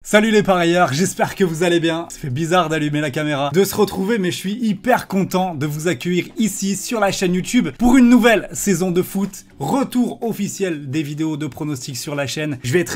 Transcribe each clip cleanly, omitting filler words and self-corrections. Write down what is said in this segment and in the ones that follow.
Salut les parieurs, j'espère que vous allez bien. Ça fait bizarre d'allumer la caméra, de se retrouver, mais je suis hyper content de vous accueillir ici sur la chaîne YouTube pour une nouvelle saison de foot. Retour officiel des vidéos de pronostics sur la chaîne. Je vais être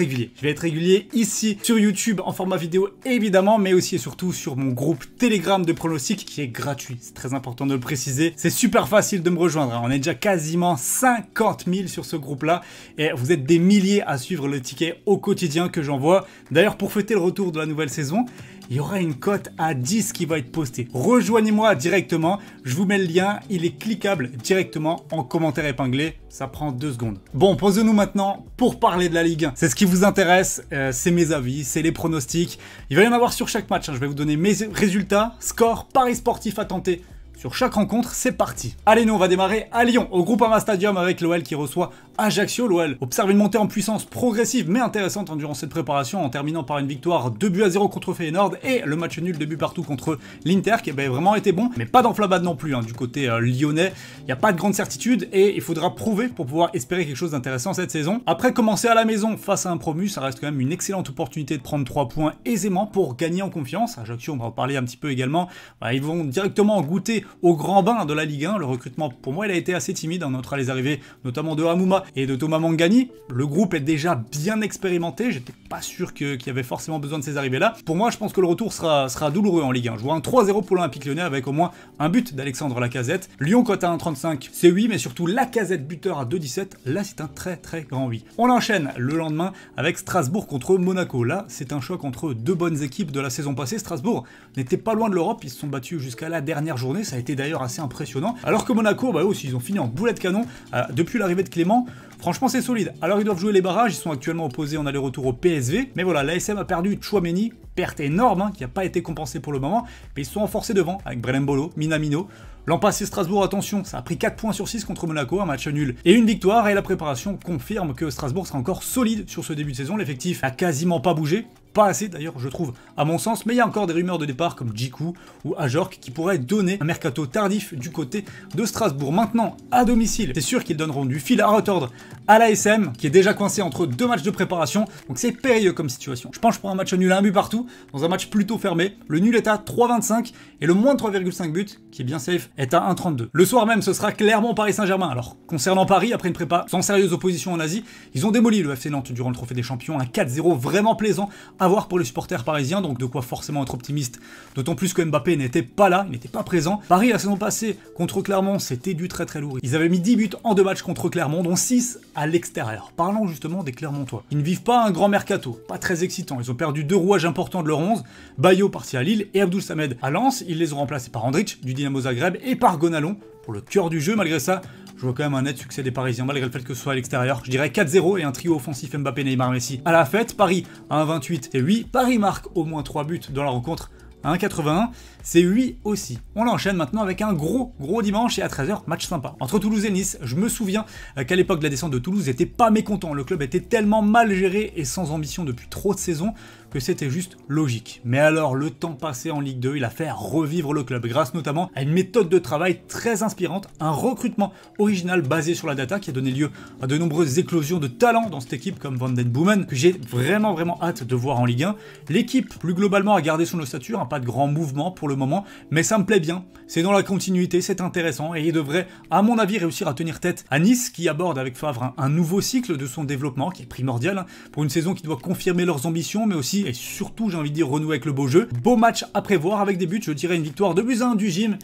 régulier ici sur YouTube en format vidéo évidemment, mais aussi et surtout sur mon groupe Telegram de pronostics qui est gratuit. C'est très important de le préciser. C'est super facile de me rejoindre. On est déjà quasiment 50 000 sur ce groupe-là et vous êtes des milliers à suivre le ticket au quotidien que j'envoie. D'ailleurs, pour fêter le retour de la nouvelle saison, il y aura une cote à 10 qui va être postée. Rejoignez-moi directement, je vous mets le lien, il est cliquable directement en commentaire épinglé, ça prend 2 secondes. Bon, posez-nous maintenant pour parler de la Ligue 1. C'est ce qui vous intéresse, c'est mes avis, c'est les pronostics. Il va y en avoir sur chaque match, hein. Je vais vous donner mes résultats, scores, paris sportifs à tenter. Sur chaque rencontre, c'est parti. Allez, nous on va démarrer à Lyon, au Groupama Stadium avec l'OL qui reçoit Ajaccio. L'OL observe une montée en puissance progressive mais intéressante durant cette préparation en terminant par une victoire 2-0 contre Feyenoord et le match nul 2 buts partout contre l'Inter qui a vraiment été bon, mais pas d'enflammade non plus du côté lyonnais. Il n'y a pas de grande certitude et il faudra prouver pour pouvoir espérer quelque chose d'intéressant cette saison. Après commencer à la maison face à un promu, ça reste quand même une excellente opportunité de prendre 3 points aisément pour gagner en confiance. Ajaccio, on va en parler un petit peu également. Ils vont directement goûter au grand bain de la Ligue 1. Le recrutement, pour moi, il a été assez timide. On notera les arrivées notamment de Hamouma et de Thomas Mangani. Le groupe est déjà bien expérimenté. J'étais pas sûr qu'il y avait forcément besoin de ces arrivées-là. Pour moi, je pense que le retour sera douloureux en Ligue 1. Je vois un 3-0 pour l'Olympique Lyonnais avec au moins un but d'Alexandre Lacazette. Lyon cote à 1,35, c'est oui, mais surtout Lacazette buteur à 2,17. Là, c'est un très très grand oui. On enchaîne le lendemain avec Strasbourg contre Monaco. Là, c'est un choc entre deux bonnes équipes de la saison passée. Strasbourg n'était pas loin de l'Europe. Ils se sont battus jusqu'à la dernière journée. Ça a été d'ailleurs assez impressionnant. Alors que Monaco, aussi, ils ont fini en boulet de canon depuis l'arrivée de Clément. Franchement, c'est solide. Alors, ils doivent jouer les barrages. Ils sont actuellement opposés en aller-retour au PSV. Mais voilà, l'ASM a perdu Tchouaméni. Perte énorme qui n'a pas été compensée pour le moment. Mais ils se sont renforcés devant avec Brelembolo, Minamino. L'an passé, Strasbourg, attention, ça a pris 4 points sur 6 contre Monaco, un match nul et une victoire. Et la préparation confirme que Strasbourg sera encore solide sur ce début de saison. L'effectif n'a quasiment pas bougé. Pas assez d'ailleurs, je trouve, à mon sens, mais il y a encore des rumeurs de départ comme Djikou ou Ajorc qui pourraient donner un mercato tardif du côté de Strasbourg. Maintenant, à domicile, c'est sûr qu'ils donneront du fil à retordre à l'ASM qui est déjà coincé entre 2 matchs de préparation, donc c'est périlleux comme situation. Je penche pour un match nul à 1 but partout, dans un match plutôt fermé. Le nul est à 3,25 et le moins de 3,5 buts, qui est bien safe, est à 1,32. Le soir même, ce sera Clermont-Paris Saint-Germain. Alors, concernant Paris, après une prépa sans sérieuse opposition en Asie, ils ont démoli le FC Nantes durant le Trophée des Champions, un 4-0 vraiment plaisant à voir pour les supporters parisiens, donc de quoi forcément être optimiste, d'autant plus que Mbappé n'était pas là, il n'était pas présent. Paris, la saison passée, contre Clermont, c'était du très très lourd. Ils avaient mis 10 buts en 2 matchs contre Clermont, dont 6 à l'extérieur. Parlons justement des Clermontois. Ils ne vivent pas un grand mercato, pas très excitant. Ils ont perdu 2 rouages importants de leur 11, Bayo parti à Lille et Abdoul Samed à Lens. Ils les ont remplacés par Andrich du Dynamo Zagreb et par Gonalon pour le cœur du jeu. Malgré ça, je vois quand même un net succès des Parisiens, malgré le fait que ce soit à l'extérieur. Je dirais 4-0 et un trio offensif Mbappé, Neymar, Messi à la fête. Paris à 1,28, et oui, Paris marque au moins 3 buts dans la rencontre à 1,81, c'est 8 aussi. On l'enchaîne maintenant avec un gros dimanche et à 13h, match sympa. Entre Toulouse et Nice, je me souviens qu'à l'époque de la descente de Toulouse, j'étais pas mécontent. Le club était tellement mal géré et sans ambition depuis trop de saisons que c'était juste logique. Mais alors, le temps passé en Ligue 2, il a fait revivre le club, grâce notamment à une méthode de travail très inspirante, un recrutement original basé sur la data qui a donné lieu à de nombreuses éclosions de talents dans cette équipe comme Van den Boomen, que j'ai vraiment hâte de voir en Ligue 1. L'équipe, plus globalement, a gardé son ossature, pas de grands mouvements pour le moment, mais ça me plaît bien. C'est dans la continuité, c'est intéressant, et il devrait, à mon avis, réussir à tenir tête à Nice, qui aborde avec Favre un nouveau cycle de son développement, qui est primordial, pour une saison qui doit confirmer leurs ambitions, mais aussi, et surtout, j'ai envie de dire, renouer avec le beau jeu. Beau match à prévoir avec des buts, je dirais une victoire 2-1 du gym,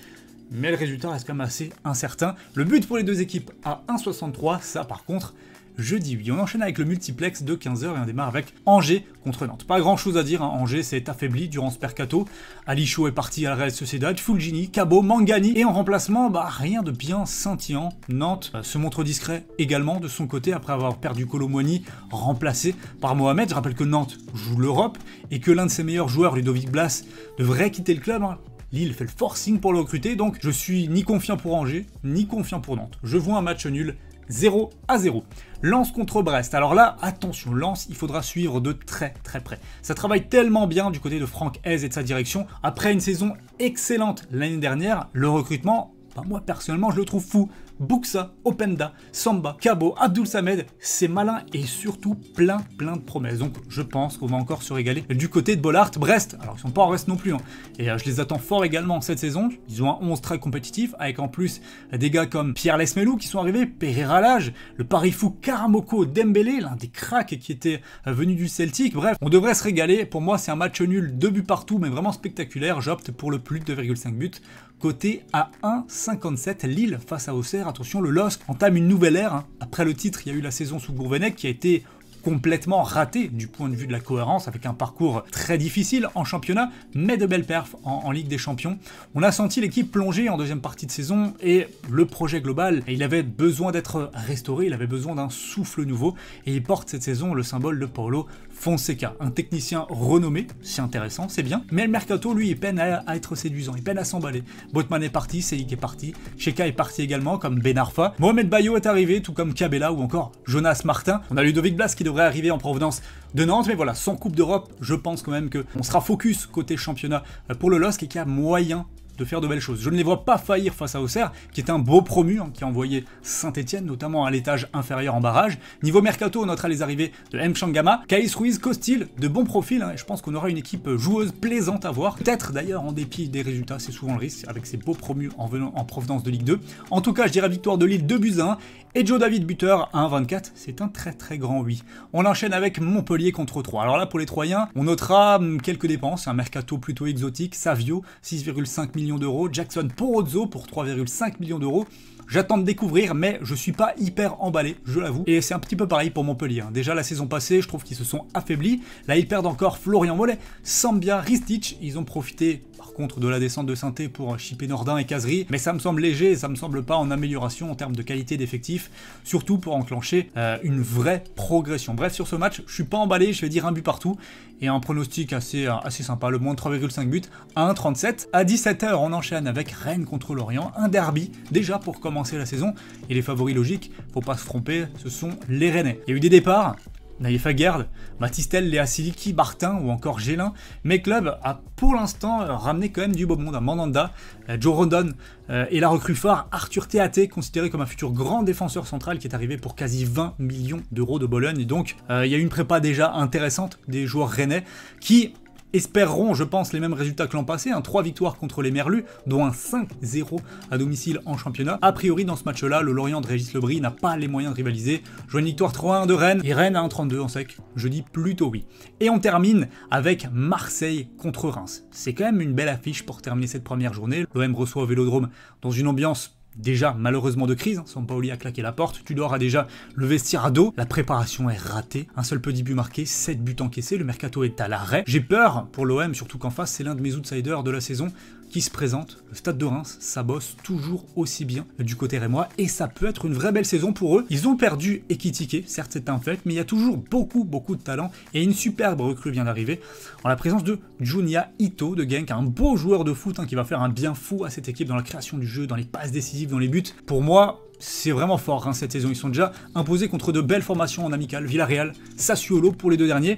mais le résultat reste quand même assez incertain. Le but pour les deux équipes à 1,63, ça par contre, je dis oui. On enchaîne avec le multiplex de 15h et on démarre avec Angers contre Nantes. Pas grand chose à dire, Angers s'est affaibli durant ce mercato. Ali Chou est parti à la Real Sociedad, Fulgini, Cabot, Mangani et en remplacement, rien de bien scintillant. Nantes se montre discret également de son côté après avoir perdu Kolo Muani, remplacé par Mohamed. Je rappelle que Nantes joue l'Europe et que l'un de ses meilleurs joueurs, Ludovic Blas, devrait quitter le club. Lille fait le forcing pour le recruter, donc je suis ni confiant pour Angers, ni confiant pour Nantes. Je vois un match nul 0-0. Lens contre Brest. Alors là, attention, Lens, il faudra suivre de très près. Ça travaille tellement bien du côté de Franck Hez et de sa direction. Après une saison excellente l'année dernière, le recrutement, moi personnellement, je le trouve fou. Buxa, Openda, Samba, Kabo, Abdul Samed, c'est malin et surtout plein de promesses. Donc je pense qu'on va encore se régaler du côté de Bollaert. Brest, alors ils sont pas en reste non plus, hein. Et je les attends fort également cette saison. Ils ont un 11 très compétitif, avec en plus des gars comme Pierre Lesmelou qui sont arrivés, Pereira Lage, le pari fou Karamoko Dembélé, l'un des cracks qui était venu du Celtic. Bref, on devrait se régaler. Pour moi, c'est un match nul, 2 buts partout, mais vraiment spectaculaire. J'opte pour le plus de 2,5 buts. Côté à 1,57, Lille face à Auxerre. Attention, le LOSC entame une nouvelle ère, hein. Après le titre, il y a eu la saison sous Gourvenec qui a été complètement raté du point de vue de la cohérence, avec un parcours très difficile en championnat, mais de belles perfs en Ligue des Champions. On a senti l'équipe plonger en deuxième partie de saison, et le projet global, il avait besoin d'être restauré, il avait besoin d'un souffle nouveau, et il porte cette saison le symbole de Paulo Fonseca, un technicien renommé, c'est intéressant, c'est bien, mais le mercato, lui, il peine à être séduisant, il peine à s'emballer. Botman est parti, Seyik est parti, Cheka est parti également, comme Ben Arfa, Mohamed Bayo est arrivé, tout comme Cabella ou encore Jonas Martin. On a Ludovic Blas qui devrait arriver en provenance de Nantes, mais voilà, sans Coupe d'Europe, je pense quand même qu'on sera focus côté championnat pour le LOSC et qu'il y a moyen de faire de belles choses. Je ne les vois pas faillir face à Auxerre, qui est un beau promu, hein, qui a envoyé Saint-Etienne, notamment à l'étage inférieur en barrage. Niveau mercato, on notera les arrivées de M. Changama, Kaïs Ruiz, Costil, de bons profils, hein, et je pense qu'on aura une équipe joueuse plaisante à voir. Peut-être d'ailleurs en dépit des résultats, c'est souvent le risque, avec ces beaux promus en provenance de Ligue 2. En tout cas, je dirais victoire de Lille 2 buts à 1, et Joe David buteur à 1,24, c'est un très grand oui. On enchaîne avec Montpellier contre 3. Alors là, pour les Troyens, on notera quelques dépenses, un mercato plutôt exotique, Savio, 6,5 millions d'euros, Jackson Porozzo pour 3,5 millions d'euros. J'attends de découvrir, mais je suis pas hyper emballé, je l'avoue. Et c'est un petit peu pareil pour Montpellier, hein. Déjà la saison passée, je trouve qu'ils se sont affaiblis. Là, ils perdent encore Florian Mollet, Sambia, Ristic. Ils ont profité, par contre, de la descente de Saint-Étienne pour chipper Nordin et Cazerie. Mais ça me semble léger, ça me semble pas en amélioration en termes de qualité d'effectif. Surtout pour enclencher une vraie progression. Bref, sur ce match, je suis pas emballé, je vais dire un but partout. Et un pronostic assez sympa, le moins de 3,5 buts à 1,37. À 17h, on enchaîne avec Rennes contre Lorient, un derby, déjà pour commencer la saison. Et les favoris logiques, faut pas se tromper, ce sont les Rennais. Il y a eu des départs, Naïf Aguerd, Matistel, Léa Siliki, Bartin ou encore Gélin. Mes clubs a pour l'instant ramené quand même du beau monde à Mandanda, Joe Rondon et la recrue phare Arthur Théaté, considéré comme un futur grand défenseur central qui est arrivé pour quasi 20 millions d'euros de Bologne. Et donc il y a une prépa déjà intéressante des joueurs rennais qui espéreront, je pense, les mêmes résultats que l'an passé, 3 victoires contre les Merlus, dont un 5-0 à domicile en championnat. A priori, dans ce match-là, le Lorient de Régis Lebris n'a pas les moyens de rivaliser. Je vois une victoire 3-1 de Rennes, et Rennes à 1,32 en sec. Je dis plutôt oui. Et on termine avec Marseille contre Reims. C'est quand même une belle affiche pour terminer cette première journée. L'OM reçoit au Vélodrome dans une ambiance déjà malheureusement de crise, Sampaoli a claqué la porte, Tudor a déjà le vestiaire à dos, la préparation est ratée, un seul petit but marqué, 7 buts encaissés, le mercato est à l'arrêt. J'ai peur pour l'OM, surtout qu'en face c'est l'un de mes outsiders de la saison qui se présente. Le Stade de Reims, ça bosse toujours aussi bien du côté rémois et ça peut être une vraie belle saison pour eux. Ils ont perdu Ekitike, certes c'est un fait, mais il y a toujours beaucoup de talent et une superbe recrue vient d'arriver en la présence de Junya Ito de Genk, un beau joueur de foot qui va faire un bien fou à cette équipe dans la création du jeu, dans les passes décisives, dans les buts. Pour moi, c'est vraiment fort cette saison. Ils sont déjà imposés contre de belles formations en amical, Villarreal, Sassuolo pour les deux derniers.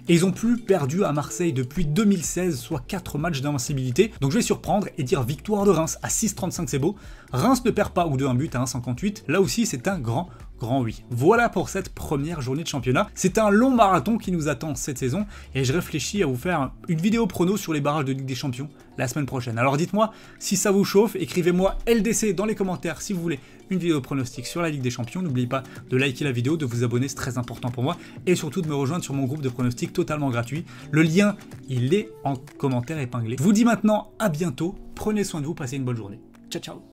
Et ils ont plus perdu à Marseille depuis 2016, soit 4 matchs d'invincibilité. Donc je vais surprendre et dire victoire de Reims à 6,35, c'est beau. Reims ne perd pas ou de un but à 1,58. Là aussi, c'est un grand oui. Voilà pour cette première journée de championnat. C'est un long marathon qui nous attend cette saison et je réfléchis à vous faire une vidéo prono sur les barrages de Ligue des Champions la semaine prochaine. Alors dites-moi si ça vous chauffe, écrivez-moi LDC dans les commentaires si vous voulez une vidéo pronostic sur la Ligue des Champions. N'oubliez pas de liker la vidéo, de vous abonner, c'est très important pour moi et surtout de me rejoindre sur mon groupe de pronostics totalement gratuit. Le lien, il est en commentaire épinglé. Je vous dis maintenant à bientôt, prenez soin de vous, passez une bonne journée. Ciao ciao.